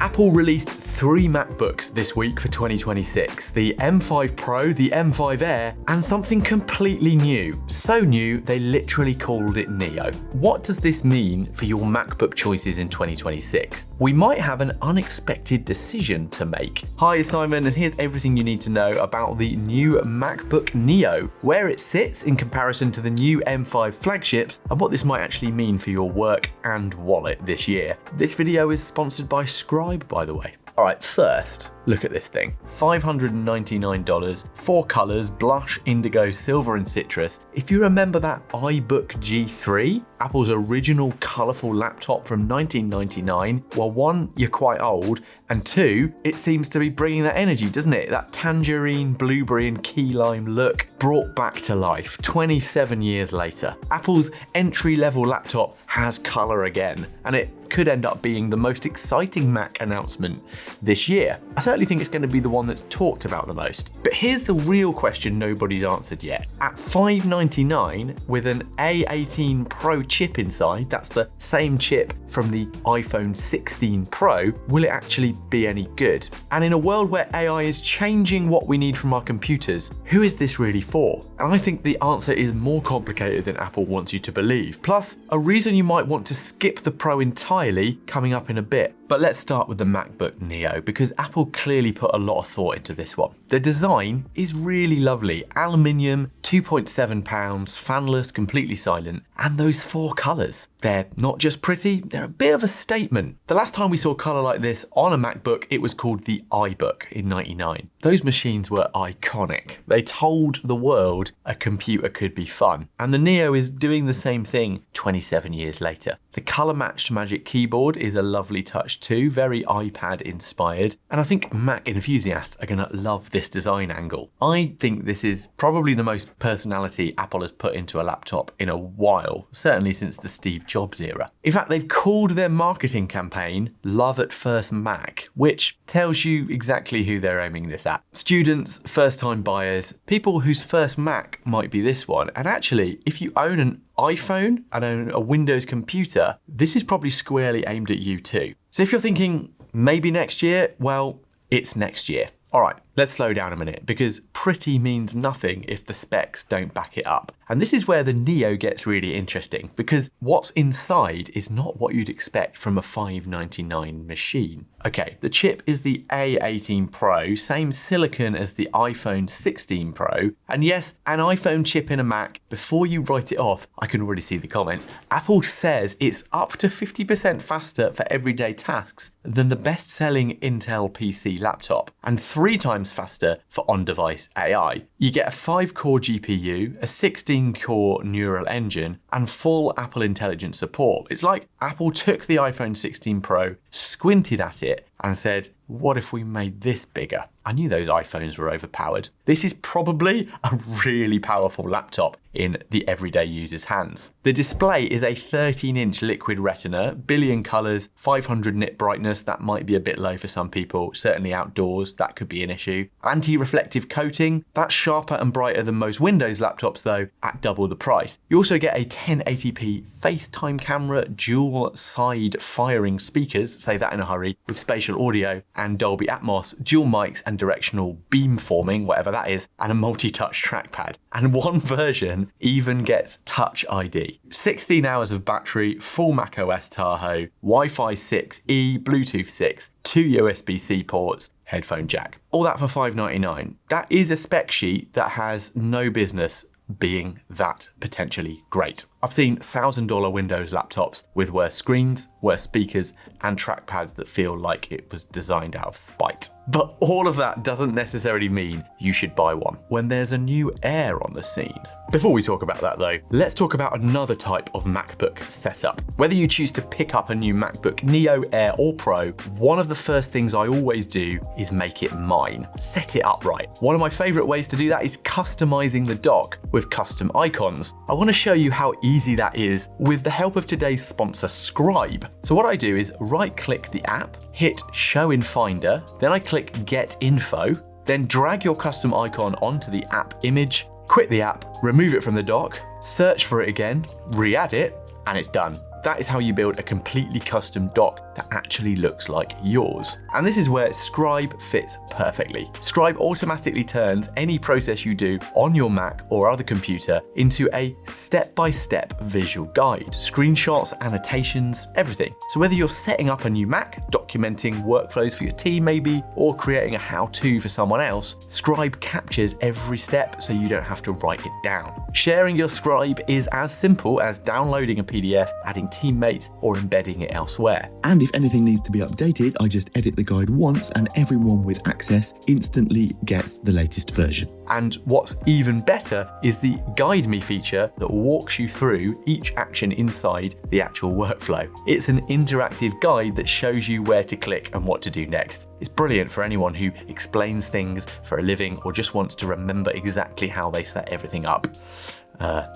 Apple released 3 MacBooks this week for 2026, the M5 Pro, the M5 Air, and something completely new. So new, they literally called it Neo. What does this mean for your MacBook choices in 2026? We might have an unexpected decision to make. Hi, Simon, and here's everything you need to know about the new MacBook Neo, where it sits in comparison to the new M5 flagships, and what this might actually mean for your work and wallet this year. This video is sponsored by Scribe, by the way. All right, first, look at this thing. $599, 4 colors, blush, indigo, silver, and citrus. If you remember that iBook G3, Apple's original colorful laptop from 1999, well, 1, you're quite old, and 2, it seems to be bringing that energy, doesn't it? That tangerine, blueberry, and key lime look brought back to life 27 years later. Apple's entry-level laptop has color again, and it could end up being the most exciting Mac announcement this year. I certainly think it's going to be the one that's talked about the most. But here's the real question nobody's answered yet. At $599 with an A18 Pro chip inside, that's the same chip from the iPhone 16 Pro, will it actually be any good? And in a world where AI is changing what we need from our computers, who is this really for? And I think the answer is more complicated than Apple wants you to believe. Plus, a reason you might want to skip the Pro entirely coming up in a bit. But let's start with the MacBook Neo, because Apple clearly put a lot of thought into this one. The design is really lovely. Aluminium, 2.7 pounds, fanless, completely silent, and those 4 colors. They're not just pretty, they're a bit of a statement. The last time we saw color like this on a MacBook, it was called the iBook in '99. Those machines were iconic. They told the world a computer could be fun. And the Neo is doing the same thing 27 years later. The color-matched Magic Keyboard is a lovely touch too, very iPad inspired, and I think Mac enthusiasts are gonna love this design angle. I think this is probably the most personality Apple has put into a laptop in a while, certainly since the Steve Jobs era. In fact, they've called their marketing campaign Love at First Mac, which tells you exactly who they're aiming this at. Students, first-time buyers, people whose first Mac might be this one, and actually, if you own an iPhone and own a Windows computer, this is probably squarely aimed at you too. So if you're thinking maybe next year, well, it's next year. All right, let's slow down a minute, because pretty means nothing if the specs don't back it up. And this is where the Neo gets really interesting, because what's inside is not what you'd expect from a $599 machine. Okay, the chip is the A18 Pro, same silicon as the iPhone 16 Pro. And yes, an iPhone chip in a Mac. Before you write it off, I can already see the comments. Apple says it's up to 50% faster for everyday tasks than the best-selling Intel PC laptop, and 3 times faster for on-device AI. You get a 5-core GPU, a 16-core neural engine, and full Apple Intelligence support. It's like Apple took the iPhone 16 Pro, squinted at it, and said, what if we made this bigger? I knew those iPhones were overpowered. This is probably a really powerful laptop in the everyday user's hands. The display is a 13-inch liquid retina, billion colors, 500 nit brightness. That might be a bit low for some people, certainly outdoors, that could be an issue. Anti-reflective coating, that's sharper and brighter than most Windows laptops though, at double the price. You also get a 1080p FaceTime camera, dual side firing speakers, say that in a hurry, with spatial audio and Dolby Atmos, dual mics and directional beamforming, whatever that is, and a multi-touch trackpad. And one version even gets Touch ID. 16 hours of battery, full macOS Tahoe, Wi-Fi 6E, Bluetooth 6, 2 USB-C ports, headphone jack. All that for $599. That is a spec sheet that has no business being that potentially great. I've seen $1,000 Windows laptops with worse screens, worse speakers, and trackpads that feel like it was designed out of spite. But all of that doesn't necessarily mean you should buy one when there's a new Air on the scene. Before we talk about that though, let's talk about another type of MacBook setup. Whether you choose to pick up a new MacBook Neo, Air or Pro, one of the first things I always do is make it mine. Set it up right. One of my favorite ways to do that is customizing the dock with custom icons. I want to show you how easy that is with the help of today's sponsor, Scribe. So what I do is right-click the app, hit Show in Finder, then I click Get Info, then drag your custom icon onto the app image, quit the app, remove it from the dock, search for it again, re-add it, and it's done. That is how you build a completely custom dock that actually looks like yours. And this is where Scribe fits perfectly. Scribe automatically turns any process you do on your Mac or other computer into a step-by-step visual guide. Screenshots, annotations, everything. So whether you're setting up a new Mac, documenting workflows for your team maybe, or creating a how-to for someone else, Scribe captures every step so you don't have to write it down. Sharing your Scribe is as simple as downloading a PDF, adding teammates, or embedding it elsewhere. And if anything needs to be updated, I just edit the guide once and everyone with access instantly gets the latest version. And what's even better is the Guide Me feature that walks you through each action inside the actual workflow. It's an interactive guide that shows you where to click and what to do next. It's brilliant for anyone who explains things for a living or just wants to remember exactly how they set everything up.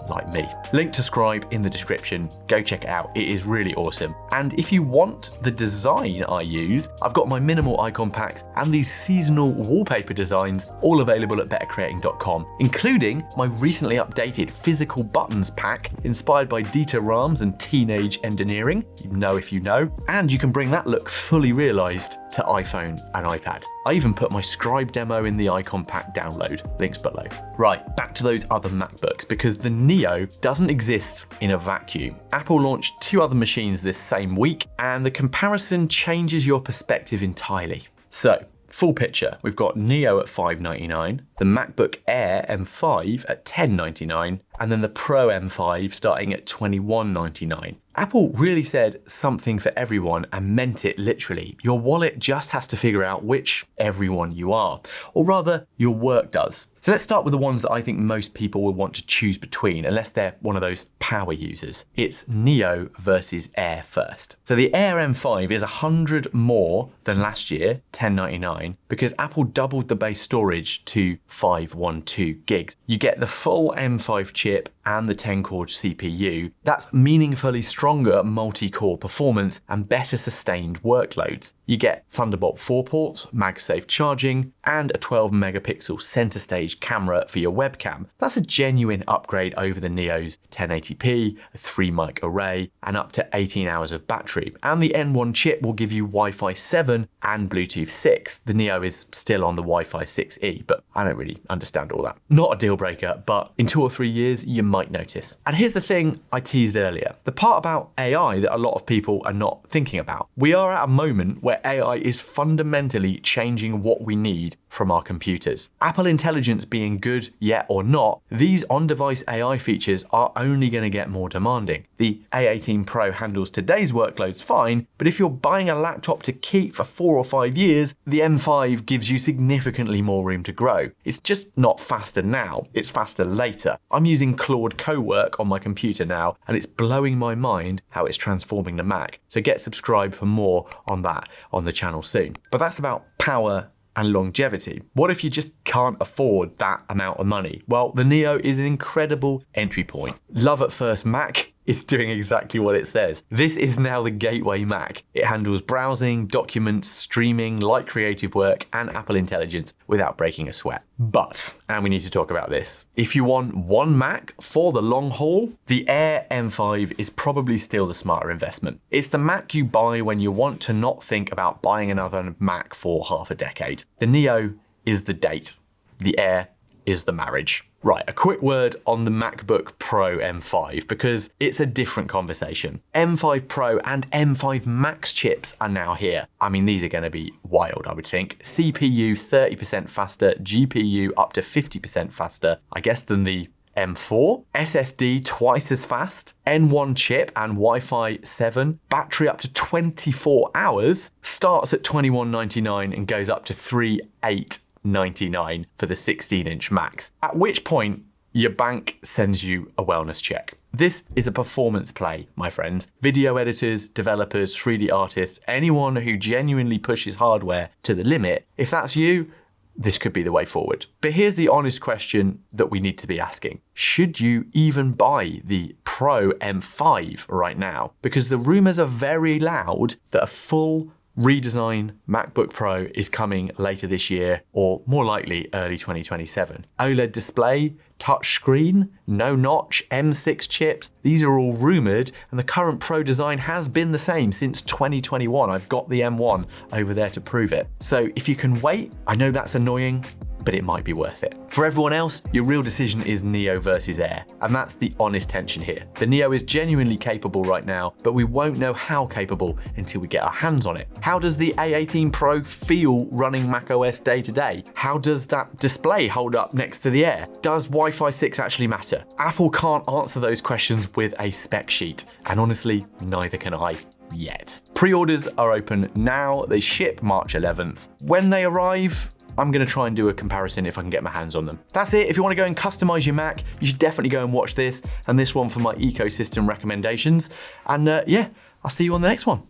Like me. Link to Scribe in the description. Go check it out. It is really awesome. And if you want the design I use, I've got my minimal icon packs and these seasonal wallpaper designs all available at bettercreating.com, including my recently updated physical buttons pack inspired by Dieter Rams and teenage engineering. You know if you know. And you can bring that look fully realized to iPhone and iPad. I even put my Scribe demo in the icon pack download. Links below. Right, back to those other MacBooks, because the Neo doesn't exist in a vacuum. Apple launched 2 other machines this same week, and the comparison changes your perspective entirely. So, full picture, we've got Neo at $599, the MacBook Air M5 at $1099, and then the Pro M5 starting at $2199. Apple really said something for everyone and meant it literally. Your wallet just has to figure out which everyone you are, or rather, your work does. So let's start with the ones that I think most people will want to choose between, unless they're one of those power users. It's Neo versus Air first. So the Air M5 is 100 more than last year, $1099, because Apple doubled the base storage to 512 gigs. You get the full M5 chip and the 10-core CPU. That's meaningfully stronger multi-core performance and better sustained workloads. You get Thunderbolt 4 ports, MagSafe charging, and a 12-megapixel center stage camera for your webcam. That's a genuine upgrade over the Neo's 1080p, a 3-mic array, and up to 18 hours of battery. And the N1 chip will give you Wi-Fi 7 and Bluetooth 6. The Neo is still on the Wi-Fi 6E, but I don't really understand all that. Not a deal breaker, but in 2 or 3 years, you might notice. And here's the thing I teased earlier, the part about AI that a lot of people are not thinking about. We are at a moment where AI is fundamentally changing what we need from our computers. Apple Intelligence being good yet or not, these on-device AI features are only going to get more demanding. The A18 Pro handles today's workloads fine, but if you're buying a laptop to keep for 4 or 5 years, the M5 gives you significantly more room to grow. It's just not faster now, it's faster later. I'm using Claude Cowork on my computer now, and it's blowing my mind how it's transforming the Mac. So get subscribed for more on that on the channel soon. But that's about power and longevity. What if you just can't afford that amount of money? Well, the Neo is an incredible entry point. Love at first Mac is doing exactly what it says. This is now the gateway Mac. It handles browsing, documents, streaming, light creative work, and Apple Intelligence without breaking a sweat. But, and we need to talk about this, if you want one Mac for the long haul, the Air M5 is probably still the smarter investment. It's the Mac you buy when you want to not think about buying another Mac for half a decade. The Neo is the date. The Air is the marriage. Right, a quick word on the MacBook Pro M5 because it's a different conversation. M5 Pro and M5 Max chips are now here. I mean, these are going to be wild, I would think. CPU 30% faster, GPU up to 50% faster, I guess, than the M4, SSD twice as fast, N1 chip and Wi-Fi 7, battery up to 24 hours, starts at $2199 and goes up to $3,899 for the 16-inch Max, at which point your bank sends you a wellness check. This is a performance play, my friends. Video editors, developers, 3D artists, anyone who genuinely pushes hardware to the limit, if that's you, this could be the way forward. But here's the honest question that we need to be asking. Should you even buy the Pro M5 right now? Because the rumors are very loud that a full redesign MacBook Pro is coming later this year, or more likely early 2027. OLED display, touchscreen, no notch, M6 chips, these are all rumored, and the current Pro design has been the same since 2021. I've got the M1 over there to prove it. So if you can wait, I know that's annoying, but it might be worth it. For everyone else, your real decision is Neo versus Air, and that's the honest tension here. The Neo is genuinely capable right now, but we won't know how capable until we get our hands on it. How does the A18 Pro feel running macOS day to day? How does that display hold up next to the Air? Does Wi-Fi 6 actually matter? Apple can't answer those questions with a spec sheet, and honestly, neither can I. Yet. Pre-orders are open now, they ship March 11th. When they arrive, I'm gonna try and do a comparison if I can get my hands on them. That's it. If you wanna go and customize your Mac, you should definitely go and watch this and this one for my ecosystem recommendations. And yeah, I'll see you on the next one.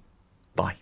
Bye.